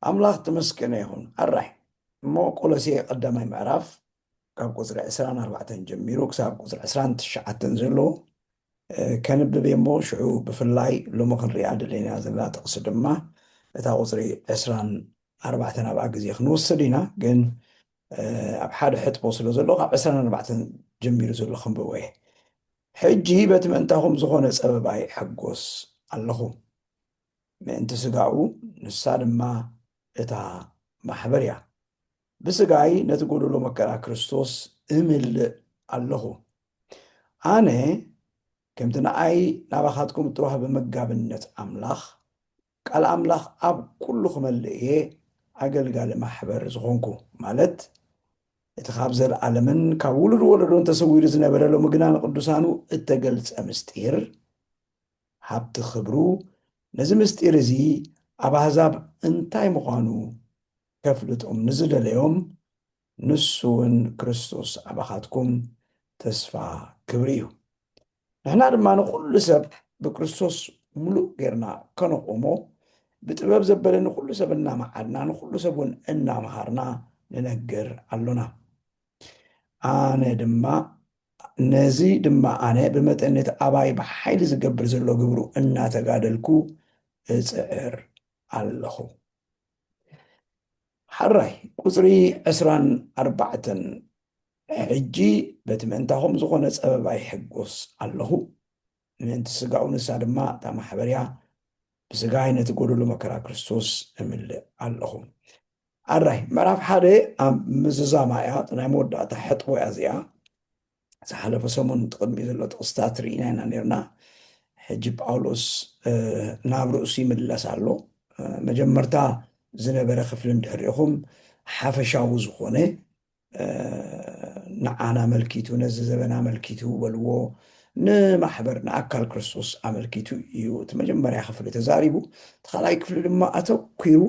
أملاخ تمسكن يهون الرحي مو قولسي قدامي معرف كاب قصر عسران 4 جميرو كساب قصر عسران تشعة تنزلو كان ببيمو شعوب بفلاي لو ما كان رياد اللي نازل لا تقصد ما تا قصري عسران 4 أبعا قزي خنوص سدينا قن أب حاد حت بوصلو زلو قاب عسران 4 جميرو زلو خنبويه حجي بتمنتهم زغونة سبباي حقوس اللهم ما انت سقاو نسال ما اتا محبريا بسقاي نتقول له مكرا كريستوس امل الله انا كم تنعي نبخاتكم تروح بمقابلة املاخ قال املاخ اب كلكم اللي ايه اقل قال محبر زغونكو مالت اتخابز العالمن كاولد ولدون تسوير زنبرا له مقنان قدسانو اتقلت امستير حبت خبرو نزي مستير زي اب هزاب انتاي مخانو كفلتهم نزل اليوم نسون كريستوس أبخاتكم تسفى كبريو نحن لما نقول لسب بكريستوس ملوك غيرنا كانوا قومو بتباب زبالي نقول لسب إنا معادنا نقول لسب إنا مهارنا ننقر علونا أنا دما نزي دما أنا بمتأنة أباي بحيل زقبر زلو قبرو إنا تقادلكو إزعر الله حراي قصري 24 ሕጂ በቲ ምእንታኹም ዝኾነ ፀበባ ይሕጎስ ኣለኹ ምእንቲ ስጋኡ ንሳ ድማ እታ ማሕበርያ ብስጋይ ነቲ ጎደሎ መከራ ክርስቶስ እምልእ ኣለኹ ኣራይ ምዕራፍ ሓደ ኣብ ምዝዛማ እያ ናይ መወዳእታ ሕጥቦ እያ እዚኣ ዝሓለፈ ሰሙን ትቅድሚ ዘሎ ጥቕስታት ርኢና ኢና ነርና ሕጂ ጳውሎስ ናብ ርእሱ ይምለስ ኣሎ መጀመርታ ዝነበረ ክፍሊ እንድሕሪኢኹም ሓፈሻዊ ዝኾነ ንዓና መልኪቱ ነዚ ዘበና መልኪቱ በልዎ ንማሕበር ንኣካል ክርስቶስ ኣመልኪቱ እዩ እቲ መጀመርያ ክፍሊ ተዛሪቡ እቲ ካልኣይ ክፍሊ ድማ ኣተኲሩ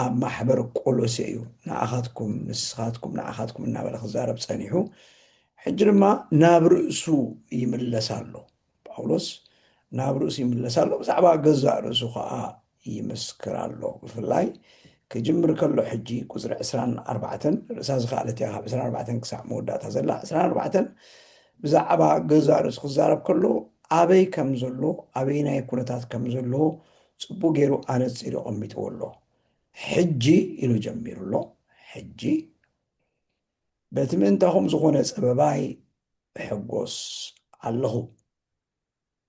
ኣብ ማሕበር ቆሎሴ እዩ ንኣኻትኩም ንስኻትኩም ንኣኻትኩም እናበለ ክዛረብ ፀኒሑ ሕጂ ድማ ናብ ርእሱ ይምለስ ኣሎ ጳውሎስ ናብ ርእሱ ይምለስ ኣሎ ብዛዕባ ገዛእ ርእሱ ከዓ ይመስክር ኣሎ ብፍላይ كجمر كله حجي كسر 24 رساز خالتي يا 24 كسع مودات زلا 24 بزعبا جزارس خزارب كله أبي كم زلو أبينا يكونتات كم زلو صبو غيرو أنا تصيرو أمي تقولو حجي إلو جمير له حجي بتمن تهم زخونة سبباي حقوس الله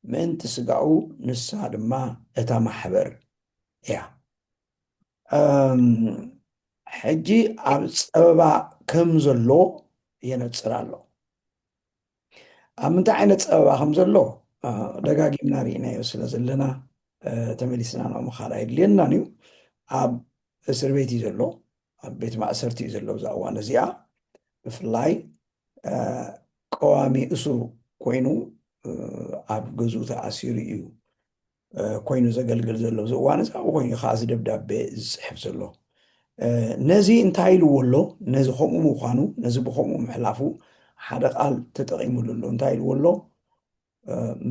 من تسقعو نساد ما اتا محبر يا ሕጂ ኣብ ፀበባ ከም ዘሎ የነፅር ኣሎ ኣብ ምንታይ ዓይነት ፀበባ ከም ዘሎ ደጋጊምና ርኢናዮ ስለ ዘለና ተመሊስና ናብ ምኻድ ኣየድልየናን እዩ ኣብ እስር ቤት እዩ ዘሎ ኣብ ቤት ማእሰርቲ እዩ ዘሎ ብዛ እዋን እዚኣ ብፍላይ ቀዋሚ እሱር ኮይኑ ኣብ ገዝኡ ተኣሲሩ እዩ ኮይኑ ዘገልግል ዘሎ እዚ እዋን እዚ ኣብኡ ኮይኑ ከዓ እዚ ደብዳቤ ዝፅሕፍ ዘሎ ነዚ እንታይ ኢልዎ ኣሎ ነዚ ከምኡ ምዃኑ ነዚ ብከምኡ ምሕላፉ ሓደ ቃል ተጠቂሙሉ ኣሎ እንታይ ኢልዎ ኣሎ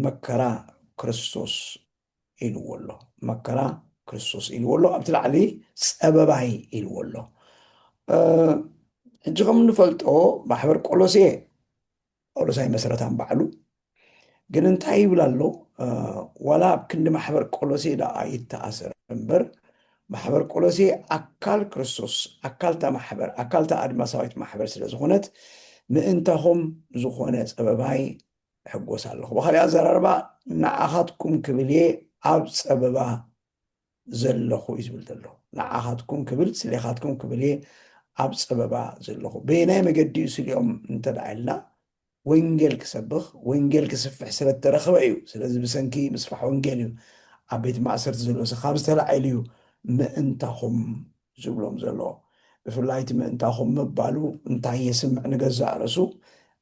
መከራ ክርስቶስ ኢልዎ ኣሎ መከራ ክርስቶስ ኢልዎ ኣሎ ኣብቲ ላዕሊ ፀበባይ ኢልዎ ኣሎ ሕጂ ከም እንፈልጦ ማሕበር ቆሎሴ ጳውሎሳይ መሰረታን ባዕሉ ግን እንታይ ይብል ኣሎ ዋላ ኣብ ክንዲ ማሕበር ቆሎሴ ደኣ ይተኣሰር እምበር ማሕበር ቆሎሴ ኣካል ክርስቶስ ኣካልታ ማሕበር ኣካልታ ኣድማሳዊት ማሕበር ስለ ዝኾነት ምእንታኹም ዝኾነ ፀበባይ ሕጎስ ኣለኹ ብካልእ ኣዘራርባ ንዓኻትኩም ክብል እየ ኣብ ፀበባ ዘለኹ እዩ ዝብል ዘሎ ንዓኻትኩም ክብል ስሌኻትኩም ክብል እየ ኣብ ፀበባ ዘለኹ በናይ መገዲ እዩ ስልኦም እንተደኣ ኢልና ወንጌል ክሰብኽ ወንጌል ክስፍሕ ስለተረኸበ እዩ ስለዚ ብሰንኪ ምስፋሕ ወንጌል እዩ ኣብ ቤት ማእሰርቲ ዘሎ ካብ ዝተላዓሉ እዩ ምእንታኹም ዝብሎም ዘሎ ብፍላይ እቲ ምእንታኹም ምባሉ እንታይ የስምዕ ንገዛእ ርእሱ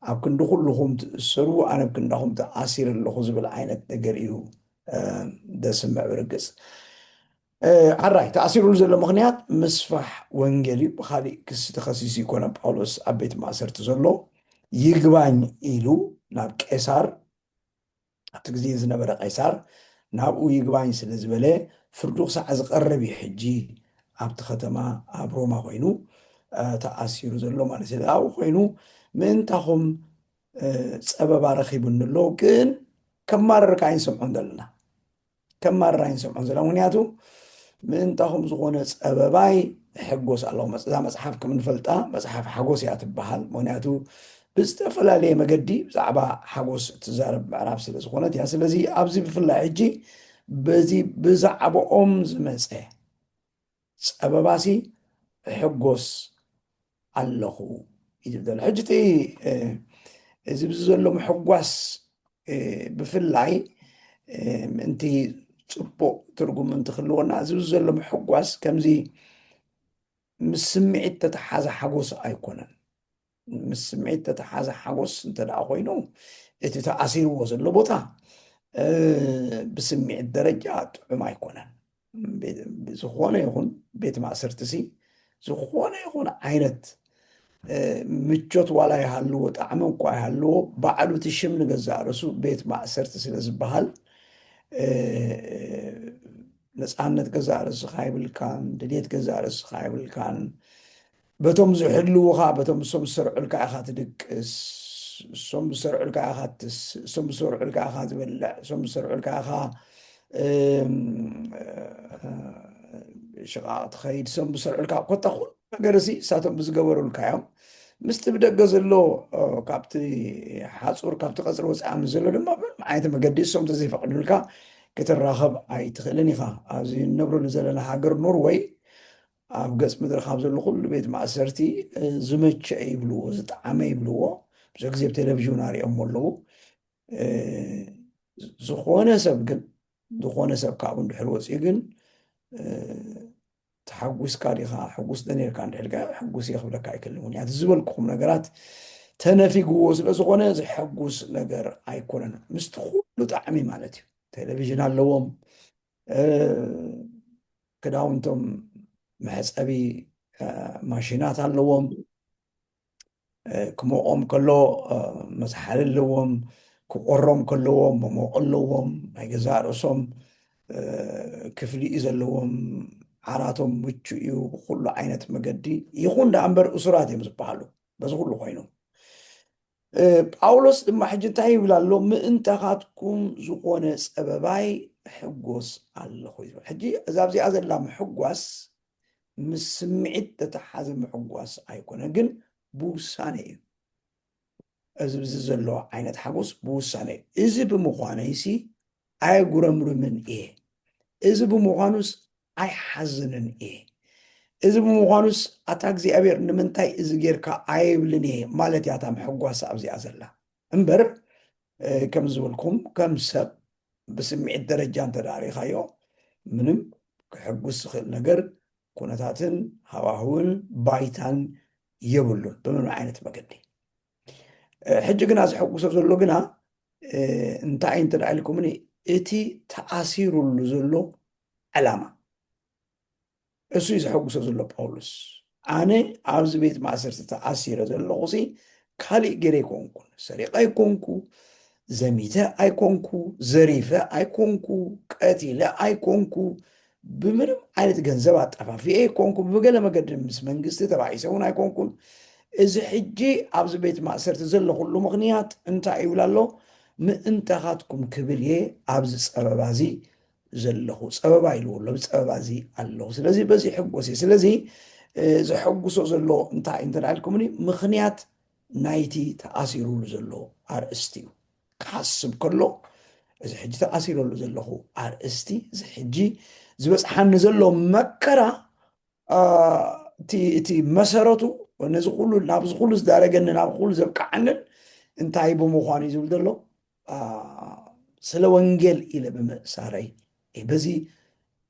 ኣብ ክንዲ ኩልኹም ትእሰሩ ኣነ ኣብ ክንዳኹም ተኣሲር ኣለኹ ዝብል ዓይነት ነገር እዩ ዘስምዕ ብርግፅ ዓራይ ተኣሲሩሉ ዘሎ ምክንያት ምስፋሕ ወንጌል እዩ ብካሊእ ክሲ ተኸሲሱ ይኮነ ጳውሎስ ኣብ ቤት ማእሰርቲ ዘሎ ይግባኝ ኢሉ ናብ ቄሳር ኣብቲ ግዜ ዝነበረ ቀይሳር ናብኡ ይግባኝ ስለ ዝበለ ፍርዱ ክሳዕ ዝቐርብ እዩ ሕጂ ኣብቲ ከተማ ኣብ ሮማ ኮይኑ ተኣሲሩ ዘሎ ማለት እዩ። ኣብኡ ኮይኑ ምእንታኹም ፀበባ ረኺቡኒ ኣሎ፣ ግን ከማርር ከዓ ይንሰምዖን ዘለና ከማርር ይንሰምዖን ዘለና ምክንያቱ ምእንታኹም ዝኾነ ፀበባይ ሕጎስ ኣለዎ። እዛ መፅሓፍ ከም ንፈልጣ መፅሓፍ ሓጎስ እያ ትበሃል። ምክንያቱ ብዝተፈላለየ መገዲ ብዛዕባ ሓጎስ እትዛረብ ምዕራፍ ስለ ዝኾነት እያ። ስለዚ ኣብዚ ብፍላይ ሕጂ በዚ ብዛዕባኦም ዝመፀ ፀበባሲ ሕጎስ ኣለኹ እዩ ዘሎ። ሕጂ እቲ እዚ ብዚ ዘሎ ምሕጓስ ብፍላይ ምእንቲ ፅቡቅ ትርጉም እንትክልወና እዚ ብዚ ዘሎ ምሕጓስ ከምዚ ምስ ስምዒት ተተሓዘ ሓጎስ ኣይኮነን። ምስ ስምዒት ተተሓዘ ሓጎስ እንተደኣ ኮይኑ እቲ ተኣሲርዎ ዘሎ ቦታ ብስምዒት ደረጃ ጥዑም ኣይኮነን። ዝኾነ ይኹን ቤት ማእሰርቲሲ ዝኾነ ይኹን ዓይነት ምቾት ዋላ ይሃልዎ ጣዕሚ እኳ ይሃልዎ ባዕሉ እቲ ሽም ንገዛእ ርእሱ ቤት ማእሰርቲ ስለ ዝበሃል ነፃነት ገዛእ ርእስኻ ይብልካን፣ ድሌት ገዛእ ርእስኻ ይብልካን። በቶም ዝሕልውኻ በቶም እሶም ዝሰርዑልካ ኢኻ ትድቅስ፣ እሶም ዝሰርዑልካ ኢኻ ትስ፣ እሶም ዝሰርዑልካ ኢኻ ትበልዕ፣ እሶም ዝሰርዑልካ ኢኻ ሽቓቕ ትኸይድ፣ እሶም ዝሰርዑልካ ኮታ ኩሉ ነገር እዚ እሳቶም ብዝገበሩልካ እዮም። ምስቲ ብደገ ዘሎ ካብቲ ሓፁር ካብቲ ቀፅሪ ወፃኢ ዘሎ ድማ ዓይነት መገዲ እሶም ተዘይፈቅድልካ ክትራኸብ ኣይትኽእልን ኢኻ። ኣብዚ እንነብረሉ ዘለና ሃገር ኖርዌይ ኣብ ገፅ ምድሪ ካብ ዘሎ ኩሉ ቤት ማእሰርቲ ዝመቸአ ይብልዎ ዝጠዓመ ይብልዎ። ብዙ ግዜ ብቴሌቭዥን ኣሪኦም ኣለዉ። ዝኾነ ሰብ ግን ዝኾነ ሰብ ካብኡ እንድሕር ወፂኡ ግን ተሓጒስካ ዲኻ ሕጉስ ነርካ እንድሕልካ ሕጉስ ክብለካ ኣይክእልን። ምክንያቱ ዝበልክኹም ነገራት ተነፊግዎ ስለዝኾነ ዝሐጉስ ነገር ኣይኮነን። ምስቲ ኩሉ ጣዕሚ ማለት እዩ። ቴሌቭዥን ኣለዎም፣ ክዳውንቶም መሕፀቢ ማሽናት ኣለዎም፣ ክሞቆም ከሎ መዝሓሊ ኣለዎም፣ ክቆሮም ከለዎም መሞቕ ኣለዎም፣ ናይ ገዛእ ርእሶም ክፍሊ እዩ ዘለዎም፣ ዓራቶም ምቹ እዩ ብኩሉ ዓይነት መገዲ ይኹን ዳ እምበር እሱራት እዮም ዝበሃሉ በዚ ኩሉ ኮይኑ። ጳውሎስ ድማ ሕጂ እንታይ ይብል ኣሎ? ምእንተኻትኩም ዝኾነ ፀበባይ ሕጎስ ኣለኹ ይብል። ሕጂ እዛ ኣብዚኣ ዘላ ምሕጓስ ምስ ስምዒት ተተሓዘ ምሕጓስ ኣይኮነን፣ ግን ብውሳነ እዩ። እዚ ብዚ ዘሎ ዓይነት ሓጎስ ብውሳነ እዩ። እዚ ብምዃነይሲ ኣይጉረምርምን እየ፣ እዚ ብምዃኑስ ኣይሓዝንን እየ፣ እዚ ብምዃኑስ ኣታ እግዚኣብሔር ንምንታይ እዚ ጌርካ ኣይብልን እየ ማለት እያ እታ ምሕጓስ ኣብዚኣ ዘላ እምበር ከም ዝበልኩም ከም ሰብ ብስምዒት ደረጃ እንተዳሪኻዮ ምንም ክሕጉስ ዝኽእል ነገር ኩነታትን ሃዋህውን ባይታን የብሉን ብምንም ዓይነት መገዲ። ሕጂ ግና ዝሐጉሶ ዘሎ ግና እንታይ እንተዳ ኢልኩምኒ እቲ ተኣሲሩሉ ዘሎ ዕላማ እሱ እዩ ዝሐጉሶ ዘሎ ጳውሎስ። ኣነ ኣብዚ ቤት ማእሰርቲ ተኣሲረ ዘለኹሲ ካሊእ ገይረ ኣይኮንኩን፣ ሰሪቀ ኣይኮንኩ፣ ዘሚተ ኣይኮንኩ፣ ዘሪፈ ኣይኮንኩ፣ ቀቲለ ኣይኮንኩ፣ ብምንም ዓይነት ገንዘብ ኣጠፋፊአ ኣይኮንኩ፣ ብገለ መገዲ ምስ መንግስቲ ተባኢሰ እውን ኣይኮንኩን። እዚ ሕጂ ኣብዚ ቤት ማእሰርቲ ዘለኹሉ ምክንያት እንታይ ይብል ኣሎ? ምእንተኻትኩም ክብል እየ ኣብዚ ፀበባዚ ዘለኹ፣ ፀበባ ኢልዎ ኣሎ፣ ፀበባዚ ኣለኹ። ስለዚ በዚ ሕጎስ እየ። ስለዚ ዝሐጉሶ ዘሎ እንታይ እንተዳ ኢልኩምኒ ምክንያት ናይቲ ተኣሲሩሉ ዘሎ ኣርእስቲ እዩ። ክሓስብ ከሎ እዚ ሕጂ ተኣሲረሉ ዘለኹ ኣርእስቲ እዚ ሕጂ ዝበፅሓኒ ዘሎ መከራ እቲ መሰረቱ ነዚ ኩሉ ናብዚ ኩሉ ዝዳረገኒ ናብ ኩሉ ዘብቃዓንን እንታይ ብምዃኑ እዩ ዝብል ዘሎ ስለ ወንጌል ኢለ ብምእሳረይ በዚ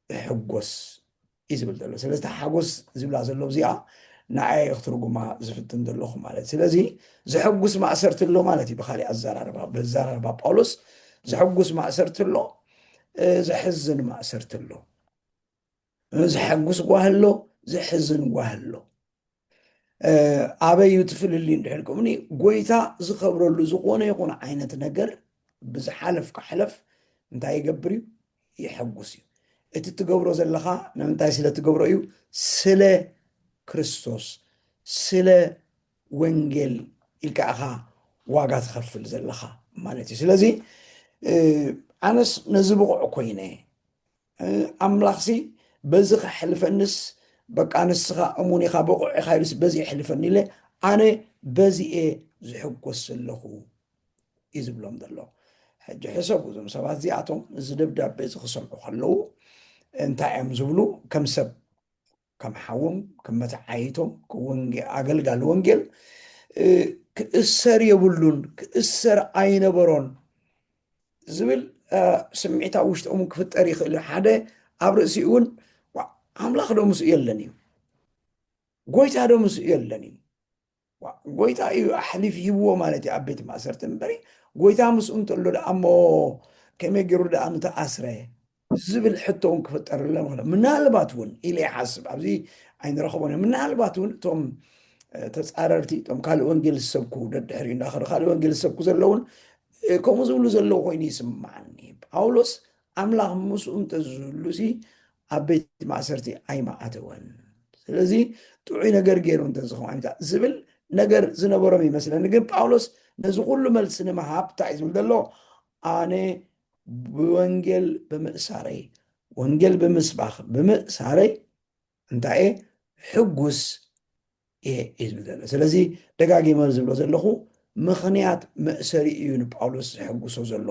ሕጎስ እዩ ዝብል ዘሎ። ስለዚ ሓጎስ ዝብላ ዘሎ እዚኣ ንዓይ ክትርጉማ ዝፍትን ዘለኹ ማለት። ስለዚ ዝሕጉስ ማእሰርቲ ኣሎ ማለት እዩ። ብካሊእ ኣዘራርባ ጳውሎስ ዝሕጉስ ማእሰርቲ ኣሎ፣ ዝሕዝን ማእሰርቲ ኣሎ። ዝሐጉስ ጓህ ኣሎ፣ ዝሕዝን ጓህ ኣሎ። ኣበዩ ትፍልሊ እንድሕልኩምኒ ጎይታ ዝኸብረሉ ዝኾነ ይኹን ዓይነት ነገር ብዝሓለፍ ካሕለፍ እንታይ ይገብር እዩ? ይሐጉስ እዩ። እቲ ትገብሮ ዘለኻ ንምንታይ ስለ ትገብሮ እዩ? ስለ ክርስቶስ ስለ ወንጌል ኢልካ ኢኻ ዋጋ ትኸፍል ዘለኻ ማለት እዩ። ስለዚ ኣነስ ነዚ ብቑዕ ኮይነ ኣምላኽሲ በዚ ከሕልፈንስ በቃ ንስኻ እሙን ኢኻ ብቑዕ ኢኻ ኢሉስ በዚ ይሕልፈኒ ኢለ ኣነ በዚአ ዝሕጎስ ዘለኹ እዩ ዝብሎም ዘሎ። ሕጂ ሕሰቡ እዞም ሰባት እዚኣቶም እዚ ደብዳቤ እዚ ክሰምዑ ከለዉ እንታይ እዮም ዝብሉ? ከም ሰብ ከም ሓዎም ከም መትዓይቶም ኣገልጋሊ ወንጌል ክእሰር የብሉን ክእሰር ኣይነበሮን ዝብል ስምዒታ ውሽጦም ክፍጠር ይኽእል። ሓደ ኣብ ርእሲ እውን ኣምላኽ ዶ ምስኡ የለን እዩ፣ ጎይታ ዶ ምስኡ የለን እዩ፣ ጎይታ እዩ ኣሕሊፍ ሂብዎ ማለት እዩ ኣብ ቤት ማእሰርቲ እምበሪ ጎይታ ምስኡ እንተሎ ደኣ እሞ ከመይ ገይሩ ደኣ ምተኣስረ ዝብል ሕቶ እውን ክፍጠርሎም ይኽእል። ምናልባት እውን ኢለ ይሓስብ ኣብዚ ኣይንረኽቦን ምናልባት እውን እቶም ተፃረርቲ እቶም ካልእ ወንጌል ዝሰብኩ ደድሕሪ እንዳኸዱ ካልእ ወንጌል ዝሰብኩ ዘለውን ከምኡ ዝብሉ ዘለዉ ኮይኑ ይስማዓኒ። ጳውሎስ ኣምላኽ ምስኡ እንተዝህሉሲ ኣብ ቤት ማእሰርቲ ኣይማኣተወን፣ ስለዚ ጥዑይ ነገር ገይሩ እንተዝኸምታ ዝብል ነገር ዝነበሮም ይመስለኒ። ግን ጳውሎስ ነዚ ኩሉ መልሲ ንምሃብ እንታይ እዩ ዝብል ዘሎ? ኣነ ብወንጌል ብምእሳረይ ወንጌል ብምስባኽ ብምእሳረይ እንታይ እየ ሕጉስ እየ እዩ ዝብል ዘሎ። ስለዚ ደጋጊመ ዝብሎ ዘለኹ ምኽንያት መእሰሪ እዩ ንጳውሎስ ዝሕጉሶ ዘሎ።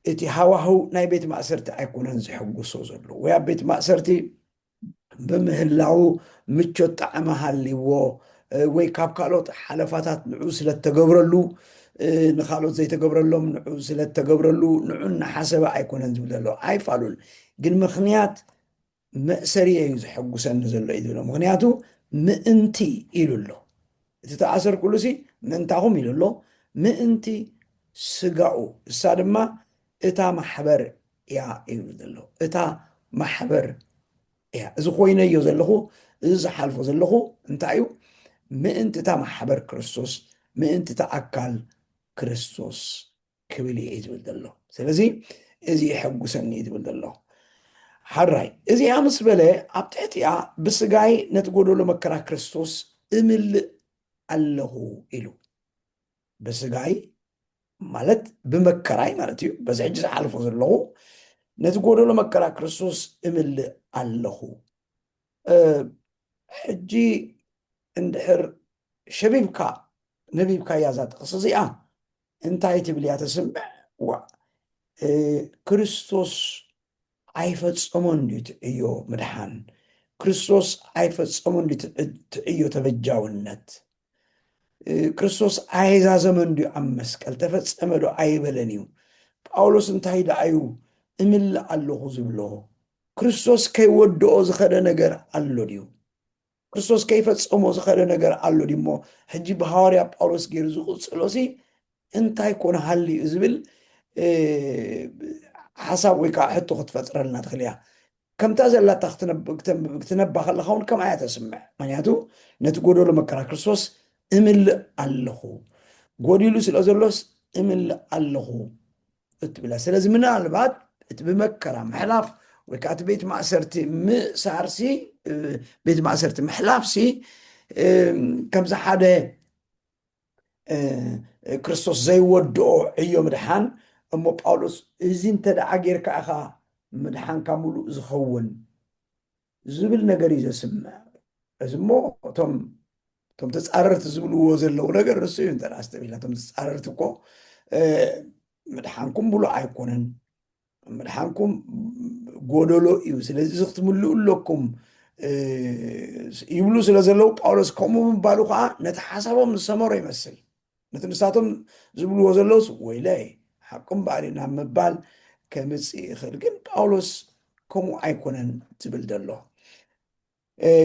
እቲ ሃዋህው ናይ ቤት ማእሰርቲ ኣይኮነን ዝሕጉሶ ዘሎ፣ ወይ ኣብ ቤት ማእሰርቲ ብምህላው ምቾት ጣዕሚ ሃልይዎ ወይ ካብ ካልኦት ሓለፋታት ንዑ ስለተገብረሉ ንካልኦት ዘይተገብረሎም ንዑ ስለተገብረሉ ንዑ እናሓሰበ ኣይኮነን ዝብል ዘሎ ኣይፋሉን። ግን ምኽንያት መእሰሪ እዩ ዝሕጉሰኒ ዘሎ እዩ ዝብሎ። ምክንያቱ ምእንቲ ኢሉ ኣሎ። እቲ ተኣሰርኩሉ ሲ ምእንታኹም ኢሉ ኣሎ። ምእንቲ ስጋኡ እሳ ድማ እታ ማሕበር እያ እዩ ዘሎ። እታ ማሕበር እያ እዚ ኮይነዮ ዘለኹ እዚ ዝሓልፎ ዘለኹ እንታይ እዩ? ምእንቲ እታ ማሕበር ክርስቶስ ምእንቲ እታ ኣካል ክርስቶስ ክብል እየ ዝብል ዘሎ። ስለዚ እዚ ይሐጉሰኒ ዝብል ዘሎ ሓራይ እዚኣ ምስ በለ ኣብ ትሕቲኣ ብስጋይ ነቲ ጎደሎ መከራ ክርስቶስ እምልእ ኣለኹ ኢሉ። ብስጋይ ማለት ብመከራይ ማለት እዩ። በዚ ሕጂ ዝሓልፎ ዘለኹ ነቲ ጎደሎ መከራ ክርስቶስ እምልእ ኣለኹ። ሕጂ እንድሕር ሸቢብካ ነቢብካ እያ እዛ ጥቕሲ እዚኣ እንታይ ትብል እያ ተስምዕ? ክርስቶስ ኣይፈፀሞን ድዩ ትዕዮ ምድሓን? ክርስቶስ ኣይፈፀሞን ድዩ ትዕዮ ተበጃውነት? ክርስቶስ ኣይዛዘመን ድዩ ኣብ መስቀል? ተፈፀመ ዶ ኣይበለን እዩ? ጳውሎስ እንታይ ደኣ እዩ እምልእ ኣለኹ ዝብሎ? ክርስቶስ ከይወድኦ ዝኸደ ነገር ኣሎ ድዩ? ክርስቶስ ከይፈፀሞ ዝኸደ ነገር ኣሎ ድዩ? እሞ ሕጂ ብሃዋርያ ጳውሎስ ገይሩ ዝቕፅሎሲ እንታይ ኮነ ሃልዩ ዝብል ሓሳብ ወይ ከዓ ሕቶ ክትፈጥረልና ትኽእል እያ። ከምታ ዘላታ ክትነባ ከለካ እውን ከምኣ እያ ተስምዕ። ምክንያቱ ነቲ ጎደሎ መከራ ክርስቶስ እምልእ ኣለኹ ጎዲሉ ስለ ዘሎስ እምልእ ኣለኹ እትብላ። ስለዚ ምናልባት እቲ ብመከራ ምሕላፍ ወይ ከዓ እቲ ቤት ማእሰርቲ ምእሳርሲ ቤት ማእሰርቲ ምሕላፍሲ ከምዚ ሓደ ክርስቶስ ዘይወድኦ ዕዮ ምድሓን እሞ ጳውሎስ እዚ እንተደኣ ጌርካ ኢኻ ምድሓንካ ሙሉእ ዝኸውን ዝብል ነገር እዩ ዘስምዕ። እዚ እሞ እቶም ተፃረርቲ ዝብልዎ ዘለው ነገር ንሱ እዩ እንተደኣ ዝተቢልና እቶም ተፃረርቲ እኮ ምድሓንኩም ሙሉእ ኣይኮነን ምድሓንኩም ጎደሎ እዩ፣ ስለዚ እዚ ክትምልኡ ኣለኩም ይብሉ ስለ ዘለው ጳውሎስ ከምኡ ምባሉ ከዓ ነቲ ሓሳቦም ዝሰመሮ ይመስል። ነቲ ንሳቶም ዝብልዎ ዘለውስ ወይለይ ሓቁም በኣል ናብ ምባል ከምፅእ ይኽእል። ግን ጳውሎስ ከምኡ ኣይኮነን ዝብል ዘሎ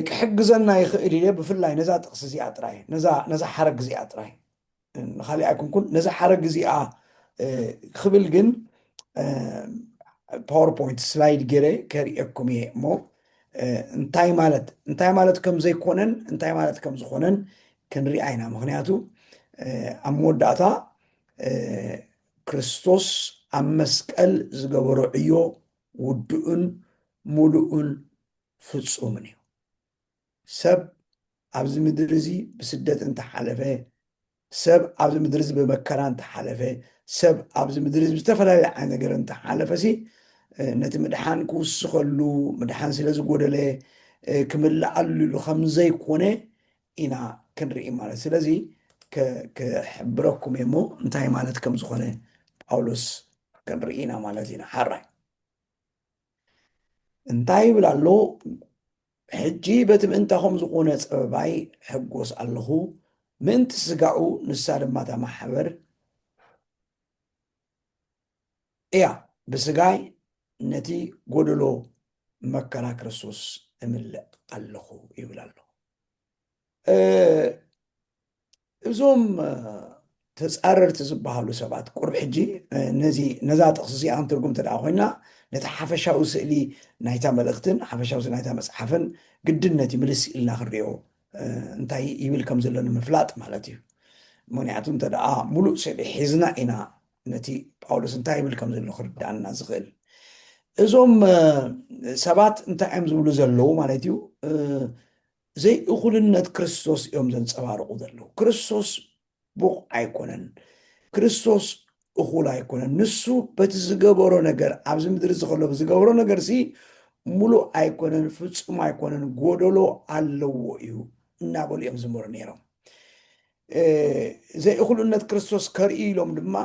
ክሕግዘና ይኽእል እየ። ብፍላይ ነዛ ጥቕሲ እዚኣ ጥራይ ነዛ ሓረግ እዚኣ ጥራይ ንካሊእ ኣይኮንኩን ነዛ ሓረግ እዚኣ ክብል ግን ፓወርፖይንት ስላይድ ገይረ ከሪአኩም እየ እሞ እንታይ ማለት ከም ዘይኮነን እንታይ ማለት ከም ዝኾነን ክንሪአ ኢና። ምክንያቱ ኣብ መወዳእታ ክርስቶስ ኣብ መስቀል ዝገበሮ ዕዮ ውድኡን ሙሉኡን ፍጹምን እዩ ሰብ ኣብዚ ምድሪ እዚ ብስደት እንተሓለፈ ሰብ ኣብዚ ምድሪ እዚ ብመከራ እንተሓለፈ ሰብ ኣብዚ ምድሪ እዚ ብዝተፈላለየ ዓይነት ነገር እንተሓለፈ ሲ ነቲ ምድሓን ክውስኸሉ ምድሓን ስለ ዝጎደለ ክምላኣሉ ኢሉ ከም ዘይኮነ ኢና ክንርኢ ማለት ስለዚ ክሕብረኩም እሞ እንታይ ማለት ከም ዝኾነ ጳውሎስ ክንርኢ ኢና ማለት ኢና ሓራይ እንታይ ይብል ኣሎ ሕጂ በቲ ምእንታኹም ዝኾነ ፀበባይ ሕጎስ ኣለኹ ምእንቲ ስጋኡ ንሳ ድማ እታ ማሕበር እያ ብስጋይ ነቲ ጎደሎ መከራ ክርስቶስ እምልእ ኣለኹ ይብል ኣሎ እዞም ተፃረርቲ ዝበሃሉ ሰባት ቁርብ ሕጂ ነዛ ጥቕሲ እዚኣ ክትርጉም ተደኣ ኮይና ነቲ ሓፈሻዊ ስእሊ ናይታ መልእኽትን ሓፈሻዊ ስእሊ ናይታ መፅሓፍን ግድን ነቲ ምልስ ኢልና ክንሪኦ እንታይ ይብል ከም ዘሎ ንምፍላጥ ማለት እዩ ምክንያቱ እንተደኣ ሙሉእ ስእሊ ሒዝና ኢና ነቲ ጳውሎስ እንታይ ይብል ከም ዘሎ ክርዳእና ዝኽእል እዞም ሰባት እንታይ እዮም ዝብሉ ዘለዉ ማለት እዩ ዘይ እኹልነት ክርስቶስ እዮም ዘንፀባርቑ ዘለዉ ክርስቶስ ቡቕ ኣይኮነን ክርስቶስ እኹል ኣይኮነን ንሱ በቲ ዝገበሮ ነገር ኣብዚ ምድሪ ዝኸሎ ዝገበሮ ነገር ሲ ሙሉእ ኣይኮነን ፍፁም ኣይኮነን ጎደሎ ኣለዎ እዩ እናበሉ እዮም ዝምሩ ነይሮም ዘይ እኹልነት ክርስቶስ ከርኢ ኢሎም ድማ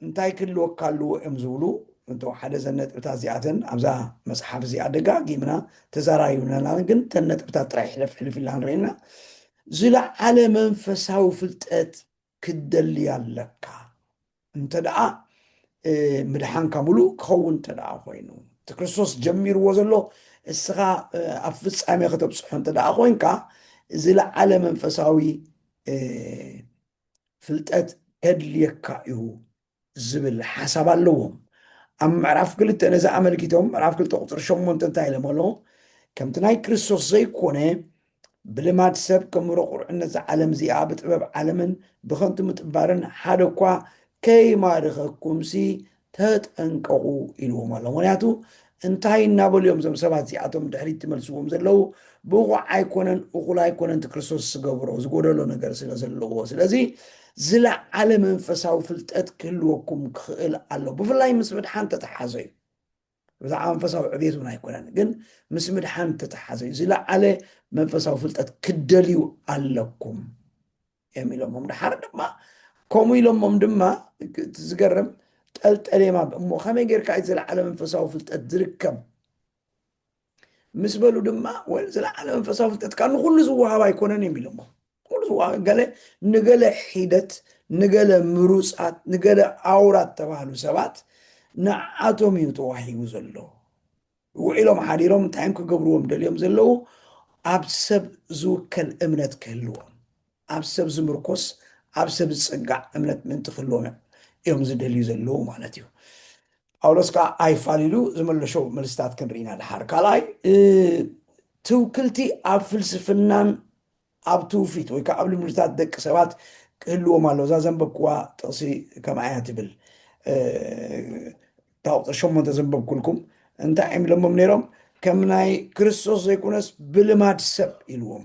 እንታይ ክህልወካ ኣለዎ እዮም ዝብሉ እንተው ሓደ ዘን ነጥብታት እዚኣተን ኣብዛ መፅሓፍ እዚኣ ደጋጊምና ተዘራሪብና ግን ተን ነጥብታት ጥራይ ሕልፍ ሕልፍ ኢልና ንሪኢና ዝለዓለ መንፈሳዊ ፍልጠት ክደሊ ኣለካ እንተደኣ ምድሓንካ ሙሉእ ክኸውን እንተደኣ ኮይኑ እቲ ክርስቶስ ጀሚርዎ ዘሎ እስኻ ኣብ ፍፃሜ ከተብፅሖ እንተደኣ ኮይንካ ዝለዓለ መንፈሳዊ ፍልጠት ከድልየካ እዩ ዝብል ሓሳብ ኣለዎም ኣብ ምዕራፍ 2 ነዚ ኣመልኪቶም ምዕራፍ 2 ቁፅሪ 8 እንታይ ኢሎም ኣሎ ከምቲ ናይ ክርስቶስ ዘይኮነ ብልማድ ሰብ ከም ቁርዕነት ዓለም እዚኣ ብጥበብ ዓለምን ብከንቱ ምጥባርን ሓደ እኳ ከይማርኸኩምሲ ተጠንቀቑ ኢልዎም ኣሎ ምክንያቱ እንታይ እናበሉ እዮም ዞም ሰባት እዚኣቶም ድሕሪት ትመልስዎም ዘለው ብቑዕ ኣይኮነን እኹል ኣይኮነን እቲ ክርስቶስ ዝገብሮ ዝጎደሎ ነገር ስለ ዘለዎ ስለዚ ዝለዓለ መንፈሳዊ ፍልጠት ክህልወኩም ክኽእል ኣሎ ብፍላይ ምስ ምድሓን ተተሓዘ እዩ ብዛዕባ መንፈሳዊ ዕብየት እውን ኣይኮነን ግን ምስ ምድሓን ተተሓዘ እዩ ዝለዓለ መንፈሳዊ ፍልጠት ክደልዩ ኣለኩም እዮም ኢሎሞም ድሓር ድማ ከምኡ ኢሎሞም ድማ ዝገርም ጠልጠሌማ እሞ ከመይ ጌርካ እዩ ዝለዓለ መንፈሳዊ ፍልጠት ዝርከብ ምስ በሉ ድማ ወይ ዝለዓለ መንፈሳዊ ፍልጠት ካብ ንኩሉ ዝወሃብ ኣይኮነን እዮም ኢሎሞ ኩሉ ዝወሃብ ገለ ንገለ ሒደት ንገለ ምሩፃት ንገለ ኣውራት ተባሃሉ ሰባት ንዓቶም እዩ ተዋሂቡ ዘሎ ውዒሎም ሓዲሮም እንታይም ክገብርዎም ደልዮም ዘለው ኣብ ሰብ ዝውከል እምነት ክህልዎም ኣብ ሰብ ዝምርኮስ ኣብ ሰብ ዝፅጋዕ እምነት ምንቲ ክህልዎም እዮም ዝደልዩ ዘለው ማለት እዩ ጳውሎስ ከዓ ኣይፋሊሉ ዝመለሾ መልስታት ክንርኢና ድሓር ካልኣይ ትውክልቲ ኣብ ፍልስፍናን ኣብ ትውፊት ወይ ከዓ ኣብ ልምድታት ደቂ ሰባት ክህልዎም ኣሎ እዛ ዘንበብክዋ ጥቕሲ ከመኣያ ትብል ቁፅሪ 8 ዘንበብኩልኩም እንታይ እዮም ኢሎሞም ነይሮም ከም ናይ ክርስቶስ ዘይኮነስ ብልማድ ሰብ ኢልዎም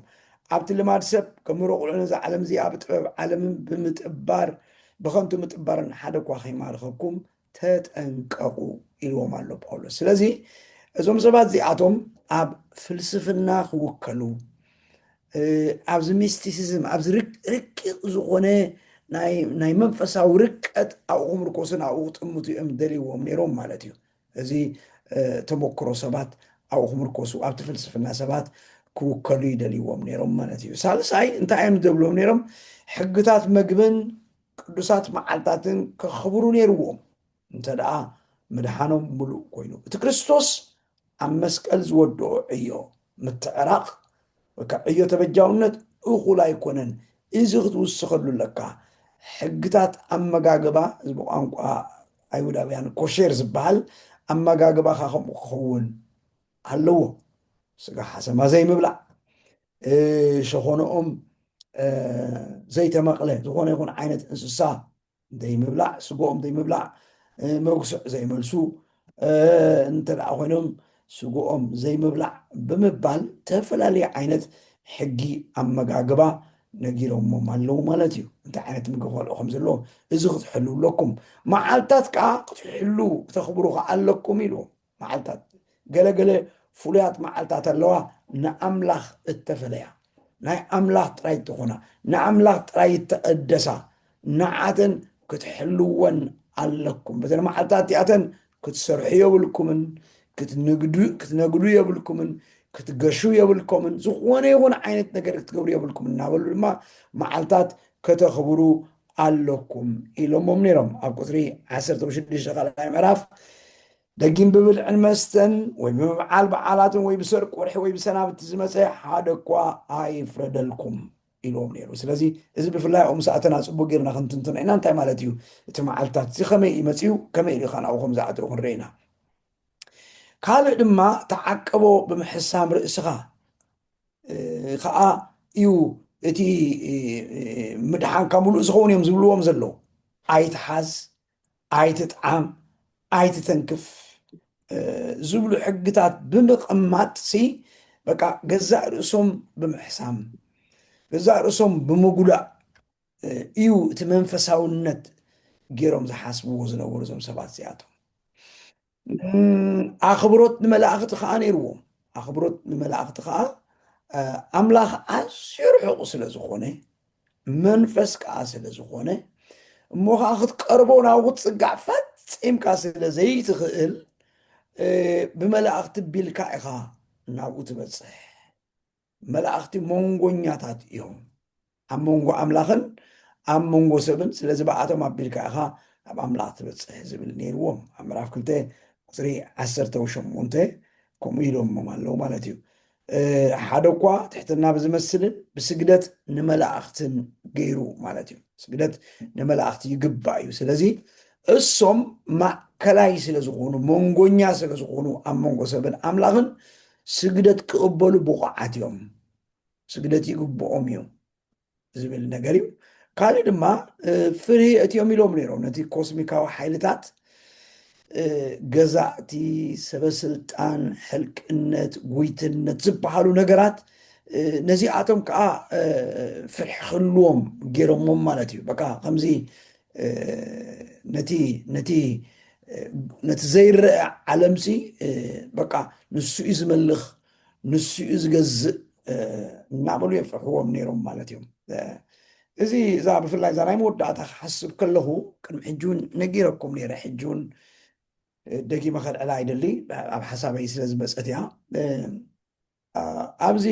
ኣብቲ ልማድ ሰብ ከም ቁልዕነት ዓለም እዚኣ ብጥበብ ዓለምን ብምጥባር ብከንቱ ምጥባርን ሓደ እኳ ከይማርኸኩም ተጠንቀቁ ኢልዎም ኣሎ ጳውሎስ ስለዚ እዞም ሰባት እዚኣቶም ኣብ ፍልስፍና ክውከሉ ኣብዚ ሚስቲሲዝም ኣብዚ ርቂቕ ዝኾነ ናይ መንፈሳዊ ርቀት ኣብኡ ምርኮስን ኣብኡ ጥምቱ እዮም ደልይዎም ነይሮም ማለት እዩ እዚ ተመክሮ ሰባት ኣብኡ ምርኮሱ ኣብቲ ፍልስፍና ሰባት ክውከሉ ይደልይዎም ነይሮም ማለት እዩ ሳልሳይ እንታይ እዮም ዝብሎም ነይሮም ሕግታት መግብን ቅዱሳት መዓልታትን ከኽብሩ ነይርዎም እንተደኣ ምድሓኖም ሙሉእ ኮይኑ እቲ ክርስቶስ ኣብ መስቀል ዝወድኦ ዕዮ ምትዕራቕ ዕዮ ተበጃውነት እኹል ኣይኮነን እዚ ክትውስኸሉ ኣለካ ሕግታት ኣመጋግባ እዚ ብቋንቋ ኣይሁዳውያን ኮሼር ዝበሃል ኣመጋግባኻ ከምኡ ክኸውን ኣለዎ ስጋ ሓሰማ ዘይምብላዕ ሸኾነኦም ዘይተመቕለ ዝኾነ ይኹን ዓይነት እንስሳ ዘይምብላዕ ስጎኦም ዘይምብላዕ መጉስዕ ዘይመልሱ እንተደኣ ኮይኖም ስጉኦም ዘይምብላዕ ብምባል ተፈላለየ ዓይነት ሕጊ ኣመጋግባ ነጊሮሞም ኣለዉ ማለት እዩ። እንታይ ዓይነት ምግቢ ክበልዑ ከም ዘለዎ እዚ ክትሕሉ ኣለኩም፣ መዓልትታት ከዓ ክትሕሉ ክተኽብሩ ከዓ ኣለኩም ኢልዎም። መዓልትታት ገለገለ ፍሉያት መዓልትታት ኣለዋ ንኣምላኽ እተፈለያ ናይ ኣምላኽ ጥራይ እትኾና ንኣምላኽ ጥራይ እተቐደሳ ንዓተን ክትሕልወን ኣለኩም። በተን መዓልትታት እቲኣተን ክትሰርሑ የብልኩምን ክትነግዱ የብልኩምን ክትገሹ የብልኩምን ዝኾነ ይኹን ዓይነት ነገር ክትገብሩ የብልኩምን እናበሉ ድማ መዓልትታት ከተኽብሩ ኣለኩም ኢሎሞም ነይሮም። ኣብ ቁፅሪ 16 ካልኣይ ምዕራፍ ደጊም ብብልዕን መስተን ወይ ብምብዓል በዓላትን ወይ ብሰርቂ ወርሒ ወይ ብሰናብቲ ዝመፀ ሓደ እኳ ኣይፍረደልኩም ኢልዎም ነይሩ። ስለዚ እዚ ብፍላይ ኦም ሰዓትና ፅቡቅ ጌርና ክንትንትን ኢና እንታይ ማለት እዩ እቲ መዓልትታት እዚ ከመይ ይመፅዩ ከመይ ኢሉ ኸ ናብኡ ከም ዝኣተው ክንርኢና። ካልእ ድማ ተዓቀቦ ብምሕሳም ርእስኻ ከዓ እዩ እቲ ምድሓንካ ሙሉእ ዝኸውን እዮም ዝብልዎም ዘለዉ። ኣይትሓዝ፣ ኣይትጥዓም፣ ኣይትተንክፍ ዝብሉ ሕግታት ብምቕማጥ በቃ ገዛእ ርእሶም ብምሕሳም ገዛእ ርእሶም ብምጉዳእ እዩ እቲ መንፈሳውነት ገይሮም ዝሓስብዎ ዝነበሩ እዞም ሰባት እዚኣቶም። ኣኽብሮት ንመላእኽቲ ከዓ ነይርዎም። ኣኽብሮት ንመላእኽቲ ከዓ ኣምላኽ ኣዝዩ ርሑቕ ስለ ዝኾነ መንፈስ ከዓ ስለ ዝኾነ እሞ ከዓ ክትቀርቦ ናብኡ ክትፅጋዕ ፈፂምካ ስለ ዘይትኽእል ብመላእኽቲ ቢልካ ኢኻ ናብኡ ትበፅሕ። መላእኽቲ መንጎኛታት እዮም ኣብ መንጎ ኣምላኽን ኣብ መንጎ ሰብን። ስለዚ በኣቶም ኣቢልካ ኢኻ ናብ ኣምላኽ ትበፅሕ ዝብል ነይርዎም። ኣብ ምዕራፍ 2 ቁፅሪ 18 ከምኡ ኢሎሞም ኣለዉ ማለት እዩ። ሓደ እኳ ትሕትና ብዝመስልን ብስግደት ንመላእኽትን ገይሩ ማለት እዩ። ስግደት ንመላእኽቲ ይግባእ እዩ። ስለዚ እሶም ማእከላይ ስለ ዝኾኑ መንጎኛ ስለ ዝኾኑ ኣብ መንጎ ሰብን ኣምላኽን ስግደት ክቕበሉ ብቑዓት እዮም፣ ስግደት ይግብኦም እዮም ዝብል ነገር እዩ። ካልእ ድማ ፍርሂት እዮም ኢሎም ነይሮም። ነቲ ኮስሚካዊ ሓይልታት ገዛእቲ፣ ሰበስልጣን፣ ሕልቅነት፣ ጉይትነት ዝበሃሉ ነገራት ነዚኣቶም ከዓ ፍርሒ ክህልዎም ገይሮሞም ማለት እዩ። በቃ ከምዚ ነቲ ዘይረአ ዓለምሲ በቃ ንሱ እዩ ዝመልኽ ንሱ እዩ ዝገዝእ እናበሉ የፍርሕዎም ነይሮም ማለት እዮም። እዚ እዛ ብፍላይ እዛ ናይ መወዳእታ ክሓስብ ከለኹ ቅድሚ ሕጂ እውን ነጊረኩም ነይረ። ሕጂ እውን ደጊመ ከልዕላ ኣይደሊ ኣብ ሓሳበይ ስለ ዝመፀት እያ። ኣብዚ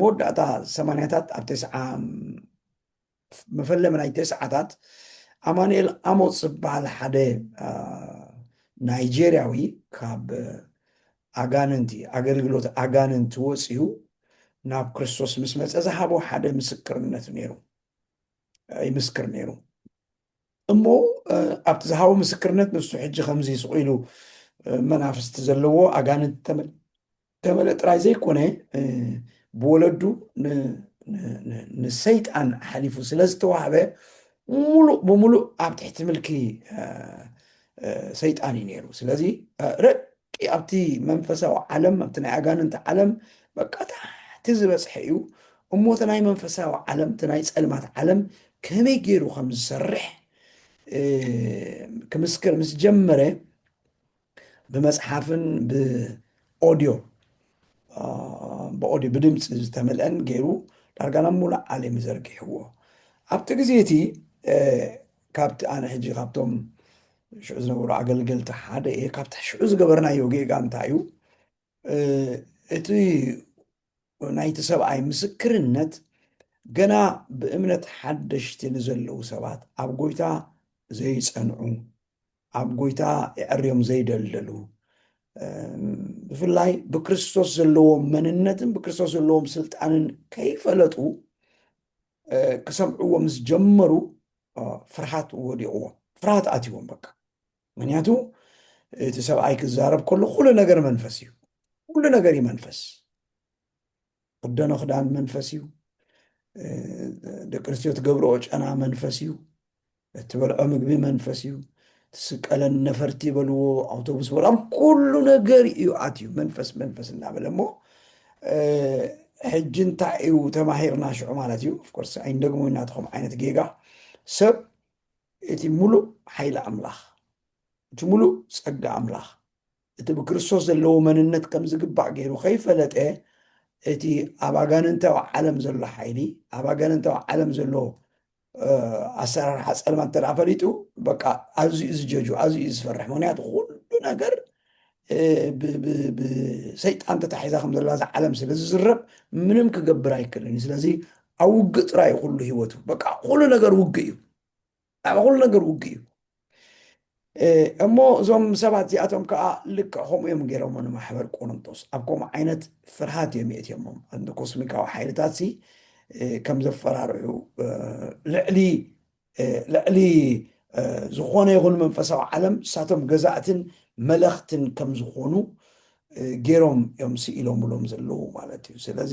መወዳእታ 80ታት ኣብ 90 መፈለመ ናይ 90ታት ኣማኑኤል ኣሞፅ ዝበሃል ሓደ ናይጀርያዊ ካብ ኣጋንንቲ ኣገልግሎት ኣጋንንቲ ወፂኡ ናብ ክርስቶስ ምስ መፀ ዝሃቦ ሓደ ምስክርነት ነይሩ ይምስክር ነይሩ እሞ ኣብቲ ዝሃቦ ምስክርነት ንሱ ሕጂ ከምዚ ስቑኢሉ መናፍስቲ ዘለዎ ኣጋንንት ተመለ ጥራይ ዘይኮነ ብወለዱ ንሰይጣን ሓሊፉ ስለ ዝተዋህበ ሙሉእ ብሙሉእ ኣብ ትሕቲ ምልኪ ሰይጣን እዩ ነይሩ። ስለዚ ረቂ ኣብቲ መንፈሳዊ ዓለም ኣብቲ ናይ ኣጋንንቲ ዓለም በቃ ታሕቲ ዝበፅሐ እዩ እሞ እቲ ናይ መንፈሳዊ ዓለም እቲ ናይ ፀልማት ዓለም ከመይ ገይሩ ከም ዝሰርሕ ክምስክር ምስ ጀመረ ብመፅሓፍን ብኦድዮ ብድምፂ ዝተመልአን ገይሩ ዳርጋ ናብ ሙሉእ ዓለም ዘርጊሕዎ። ኣብቲ ግዜ እቲ ካብቲ ኣነ ሕጂ ካብቶም ሽዑ ዝነበሩ ኣገልገልቲ ሓደ እየ። ካብቲ ሽዑ ዝገበርናዮ ጌጋ እንታይ እዩ እቲ ናይቲ ሰብኣይ ምስክርነት ገና ብእምነት ሓደሽቲ ንዘለዉ ሰባት ኣብ ጎይታ ዘይፀንዑ ኣብ ጎይታ ይዕርዮም ዘይደለሉ ብፍላይ ብክርስቶስ ዘለዎም መንነትን ብክርስቶስ ዘለዎም ስልጣንን ከይፈለጡ ክሰምዕዎ ምስ ጀመሩ ፍርሃት ወዲቕዎ ፍርሃት ኣትዎም በቃ። ምክንያቱ እቲ ሰብኣይ ክዛረብ ከሎ ኩሉ ነገር መንፈስ እዩ፣ ኩሉ ነገር እዩ መንፈስ። ክደኖ ክዳን መንፈስ እዩ፣ ደቂ ኣንስትዮ ትገብርኦ ጨና መንፈስ እዩ፣ እትበልዖ ምግቢ መንፈስ እዩ፣ تسكالن نفرتي بلو أوتوبوس برام كل نجار يؤتي منفس منفس النعمل مو حجن تعيو تماهيرنا شو مالتيو of course عندكم ويناتهم عينة جيجا سب إتي ملو حيل أملاخ إتي ملو سجى أملاخ إتي بكريستوس اللي هو من النت كم زجبع غيره خايفة لا إيه إتي أبغان أنت وعالم زلوا حيلي أبغان أنت وعالم زلوا أسرار حسن ما أنت عفريتو بقى عزيز إزجاجو عزيز إزفرح منيات كل نجار بسيطان تتحيزا خمد الله عالم سلازي زرب منهم كقبر هيكلني سلازي أوقت رأي كله هيوتو بقى كل نجار وقيو كل نجار وقيو እሞ እዞም ሰባት እዚኣቶም ከዓ ልክዕኹም እዮም ገይሮም ማሕበር ቆሮንቶስ ኣብ ከምኡ ዓይነት ፍርሃት እዮም የእትዮሞም እንደ ኮስሚካዊ ሓይልታት ሲ ከም ዘፈራርዑ ልዕሊ ዝኾነ ይኹን መንፈሳዊ ዓለም ንሳቶም ገዛእትን መለኽትን ከም ዝኾኑ ገይሮም እዮም ስኢሎምሎም ዘለዉ ማለት እዩ ስለዚ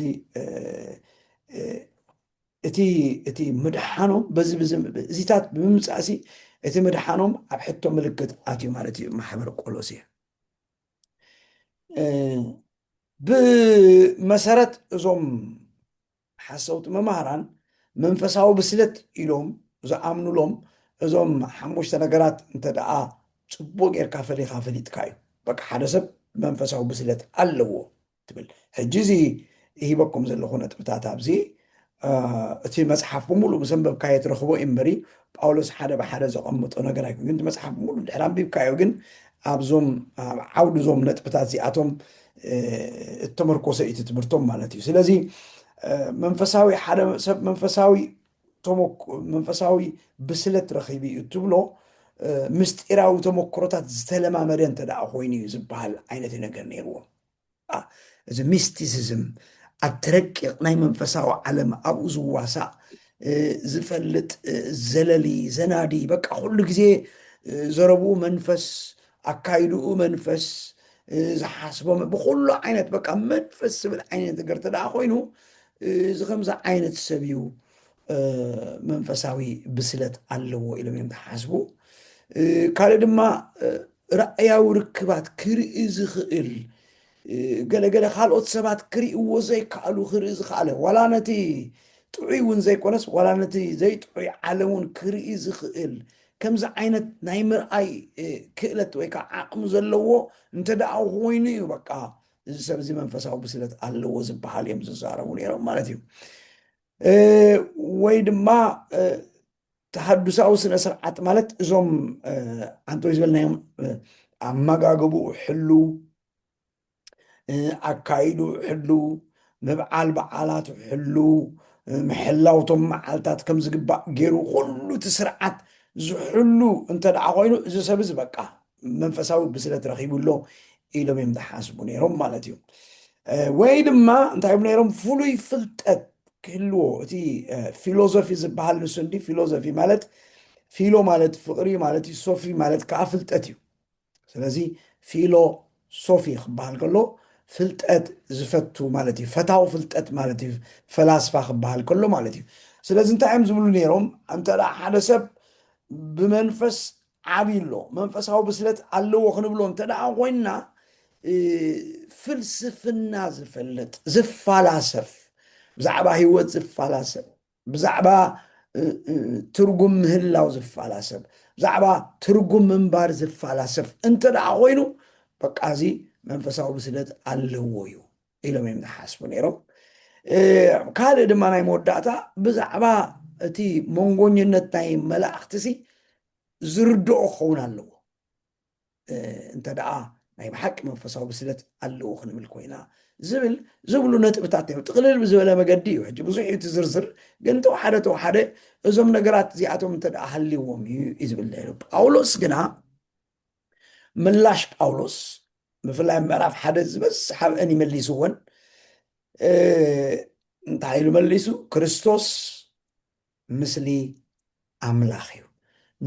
እቲ ምድሓኖም በዚ እዚታት ብምምፃእሲ እቲ ምድሓኖም ኣብ ሕቶ ምልክት ኣትዩ ማለት እዩ ማሕበር ቆሎስየ ብመሰረት እዞም ሓሰውቲ መምሃራን መንፈሳዊ ብስለት ኢሎም ዝኣምኑሎም እዞም ሓሙሽተ ነገራት እንተ ደኣ ፅቡቅ ጌርካ ፈሊካ ፈሊጥካ እዩ በቃ ሓደ ሰብ መንፈሳዊ ብስለት ኣለዎ ትብል ሕጂ እዚ ይሂበኩም ዘለኹ ነጥብታት ኣብዚ እቲ መጽሓፍ ብምሉእ ምሰንበብካዮ ትረኽቦ እምበሪ ጳውሎስ ሓደ ብሓደ ዘቐምጦ ነገር ኣይኮን ግን መጽሓፍ ብምሉእ ድሕሪ ኣንቢብካዮ ግን ኣብዞም ዓውዲ ዞም ነጥብታት እዚኣቶም እተመርኮሰ እቲ ትምህርቶም ማለት እዩ ስለዚ መንፈሳዊ ሓደ ሰብ መንፈሳዊ ብስለት ረኺቡ እዩ ትብሎ ምስጢራዊ ተመክሮታት ዝተለማመደ እንተ ደኣ ኮይኑ እዩ ዝበሃል ዓይነት ነገር ነይርዎ እዚ ሚስቲሲዝም ኣትረቂቕ ናይ መንፈሳዊ ዓለም ኣብኡ ዝዋሳእ ዝፈልጥ ዘለሊ ዘናዲ በቃ ኩሉ ግዜ ዘረብኡ መንፈስ ኣካይድኡ መንፈስ ዝሓስቦም ብኩሉ ዓይነት በቃ መንፈስ ዝብል ዓይነት ነገር እንተ ደኣ ኮይኑ እዚ ከምዚ ዓይነት ሰብ እዩ መንፈሳዊ ብስለት ኣለዎ ኢሎም እዮም ተሓስቡ ካልእ ድማ ራእያዊ ርክባት ክርኢ ዝኽእል ገለገለ ካልኦት ሰባት ክርእይዎ ዘይከኣሉ ክርኢ ዝኽኣለ ዋላ ነቲ ጥዑይ እውን ዘይኮነስ ዋላ ነቲ ዘይጥዑይ ዓለም እውን ክርኢ ዝኽእል ከምዚ ዓይነት ናይ ምርኣይ ክእለት ወይ ከዓ ዓቕሚ ዘለዎ እንተ ደኣ ኮይኑ እዩ በቃ እዚ ሰብ እዚ መንፈሳዊ ብስለት ኣለዎ ዝበሃል እዮም ዝዛረቡ ነይሮም ማለት እዩ ወይ ድማ ተሃዱሳዊ ስነ ስርዓት ማለት እዞም አንቶይ ዝበልናዮም ኣመጋግብኡ ሕሉ ኣካይዱ ሕሉ ምብዓል በዓላት ሕሉ ምሕላውቶም መዓልታት ከም ዝግባእ ገይሩ ኩሉ እቲ ስርዓት ዝሕሉ እንተ ደኣ ኮይኑ እዚ ሰብ እዚ በቃ መንፈሳዊ ብስለት ረኺቡሎ ኢሎም እዮም ዝሓስቡ ነይሮም ማለት እዩ ወይ ድማ እንታይ እዮም ነይሮም ፍሉይ ፍልጠት ክህልዎ እቲ ፊሎዞፊ ዝበሃል ንሱ እንዲ ፊሎዞፊ ማለት ፊሎ ማለት ፍቅሪ ማለት እዩ ሶፊ ማለት ከዓ ፍልጠት እዩ ስለዚ ፊሎሶፊ ክበሃል ከሎ ፍልጠት ዝፈቱ ማለት እዩ ፈታዊ ፍልጠት ማለት እዩ ፈላስፋ ክበሃል ከሎ ማለት እዩ ስለዚ እንታይ እዮም ዝብሉ ነይሮም እንተ ደኣ ሓደ ሰብ ብመንፈስ ዓብይሎ መንፈሳዊ ብስለት ኣለዎ ክንብሎ እንተ ደኣ ኮይንና ፍልስፍና ዝፈልጥ ዝፈላሰፍ ብዛዕባ ሂወት ዝፈላሰፍ ብዛዕባ ትርጉም ምህላው ዝፈላሰፍ ብዛዕባ ትርጉም ምንባር ዝፈላሰፍ እንተ ደኣ ኮይኑ በቃ እዚ መንፈሳዊ ብስለት ኣለዎ እዩ ኢሎም እዮም ዝሓስቡ ነይሮም ካልእ ድማ ናይ መወዳእታ ብዛዕባ እቲ መንጎኝነት ናይ መላእኽቲ ሲ ዝርድኦ ክኸውን ኣለዎ እንተ ደኣ ናይ ብሓቂ መንፈሳዊ ብስለት ኣለዎ ክንብል ኮይና ዝብሉ ነጥብታት እዮም ጥቕልል ብዝበለ መገዲ እዩ ሕጂ ብዙሕ እዩ ትዝርዝር ግን ተወሓደ እዞም ነገራት እዚኣቶም እንተ ደኣ ሃልይዎም እዩ ዝብል ነይሩ ጳውሎስ ግና ምላሽ ጳውሎስ ብፍላይ ምዕራፍ ሓደ ዝበዝሕ ኣብአን ይመሊስዎን እንታይ ኢሉ መሊሱ ክርስቶስ ምስሊ ኣምላኽ እዩ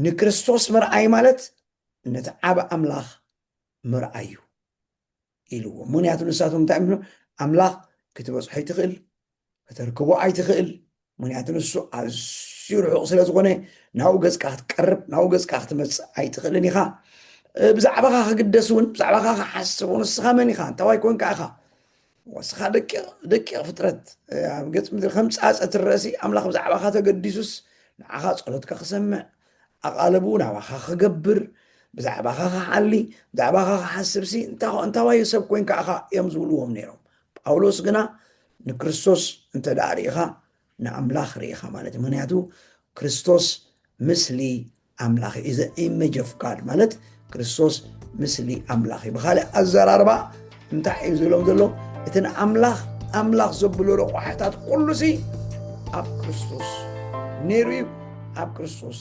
ንክርስቶስ ምርኣይ ማለት ነቲ ዓብ ኣምላኽ ምርኣይ እዩ ኢልዎ ምክንያቱ ንሳቶም እንታይ ምኖ ኣምላኽ ክትበፅሖ ይትኽእል ከተርክቦ ኣይትኽእል ምክንያቱ ንሱ ኣዝዩ أزيو رحوق سلازغوني ناو غزك أختقرب ناو غزك أختمس أي تخلني خا بزعبها خقدسون بزعبها خحسبون السخامني خا تواي كون كأخا وسخا دك فترة قلت مثل 5 ساعات الرأسي أملاخ بزعبها تقدسوس نعخا صلتك خسمع أقالبونا وخا خقبر بزعبها خحلي بزعبها خحسبسي انت واي سب كوين كأخا يمزولوهم نيرهم ጳውሎስ ግና ንክርስቶስ እንተ ዳሪኻ ንኣምላኽ ርኢኻ ማለት ምክንያቱ ክርስቶስ ምስሊ ኣምላኽ is the image of God ማለት ክርስቶስ ምስሊ ኣምላኽ ብኻልእ ኣዘራርባ እንታይ እዩ ዝብሎም ዘሎ እቲ ኣምላኽ ዘብሎ ረቑሕታት ኩሉ ሲ ኣብ ክርስቶስ ነይሩ ኣብ ክርስቶስ